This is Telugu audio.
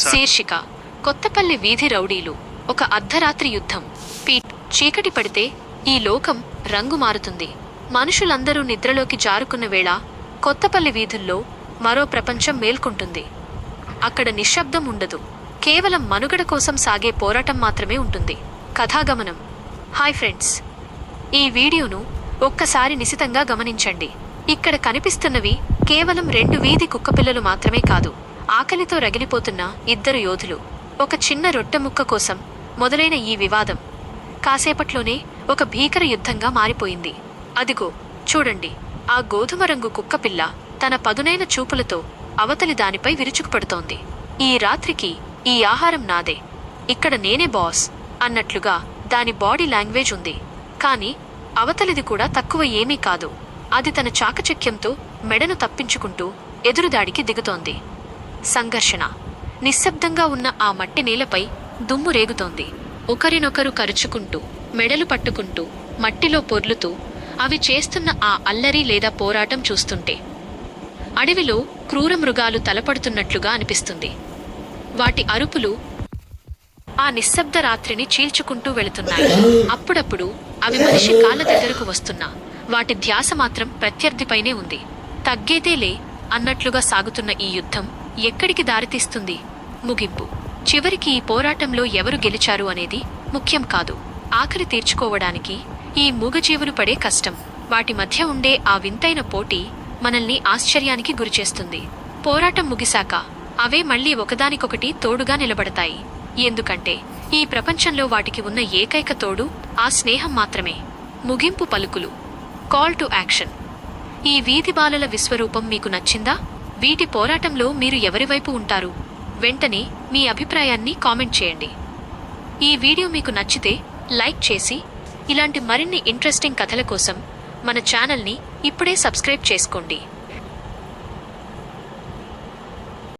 శీర్షిక కొత్తపల్లి వీధి రౌడీలు ఒక అర్ధరాత్రి యుద్ధం. చీకటి పడితే ఈ లోకం రంగు మారుతుంది. మనుషులందరూ నిద్రలోకి జారుకున్న వేళ కొత్తపల్లి వీధుల్లో మరో ప్రపంచం మేల్కొంటుంది. అక్కడ నిశ్శబ్దం ఉండదు, కేవలం మనుగడ కోసం సాగే పోరాటం మాత్రమే ఉంటుంది. కథాగమనం. హాయ్ ఫ్రెండ్స్, ఈ వీడియోను ఒక్కసారి నిశితంగా గమనించండి. ఇక్కడ కనిపిస్తున్నవి కేవలం 2 వీధి కుక్కపిల్లలు మాత్రమే కాదు, ఆకలితో రగిలిపోతున్న 2 యోధులు. ఒక చిన్న రొట్టె ముక్క కోసం మొదలైన ఈ వివాదం కాసేపట్లోనే ఒక భీకర యుద్ధంగా మారిపోయింది. అదిగో చూడండి, ఆ గోధుమ రంగు కుక్కపిల్ల తన పదునైన చూపులతో అవతలి దానిపై విరుచుకుపడుతోంది. ఈ రాత్రికి ఈ ఆహారం నాదే, ఇక్కడ నేనే బాస్ అన్నట్లుగా దాని బాడీ లాంగ్వేజ్ ఉంది. కాని అవతలిది కూడా తక్కువ ఏమీ కాదు. అది తన చాకచక్యంతో మెడను తప్పించుకుంటూ ఎదురుదాడికి దిగుతోంది. సంఘర్షణ. నిశ్శబ్దంగా ఉన్న ఆ మట్టి నేలపై దుమ్ము రేగుతోంది. ఒకరినొకరు కరుచుకుంటూ, మెడలు పట్టుకుంటూ, మట్టిలో పొర్లుతూ అవి చేస్తున్న ఆ అల్లరి లేదా పోరాటం చూస్తుంటే అడవిలో క్రూర మృగాలు తలపడుతున్నట్లుగా అనిపిస్తుంది. వాటి అరుపులు ఆ నిశ్శబ్ద రాత్రిని చీల్చుకుంటూ వెళుతున్నాయి. అప్పుడప్పుడు అవి మనిషి కాళ్ళ దగ్గరకు వస్తున్నా వాటి ధ్యాస మాత్రం ప్రత్యర్థిపైనే ఉంది. తగ్గేదేలే అన్నట్లుగా సాగుతున్న ఈ యుద్ధం ఎక్కడికి దారితీస్తుంది? ముగింపు. చివరికి ఈ పోరాటంలో ఎవరు గెలిచారు అనేది ముఖ్యం కాదు. ఆఖరి తీర్చుకోవడానికి ఈ మూగజీవులు పడే కష్టం, వాటి మధ్య ఉండే ఆ వింతైన పోటీ మనల్ని ఆశ్చర్యానికి గురిచేస్తుంది. పోరాటం ముగిశాక అవే మళ్లీ ఒకదానికొకటి తోడుగా నిలబడతాయి. ఎందుకంటే ఈ ప్రపంచంలో వాటికి ఉన్న ఏకైక తోడు ఆ స్నేహం మాత్రమే. ముగింపు పలుకులు. Call to action. ఈ వీధి బాలల విశ్వరూపం మీకు నచ్చిందా? వీటి పోరాటంలో మీరు ఎవరివైపు ఉంటారు? వెంటనే మీ అభిప్రాయాన్ని కామెంట్ చేయండి. ఈ వీడియో మీకు నచ్చితే లైక్ చేసి ఇలాంటి మరిన్ని ఇంట్రెస్టింగ్ కథల కోసం మన ఛానల్ని ఇప్పుడే సబ్స్క్రైబ్ చేసుకోండి.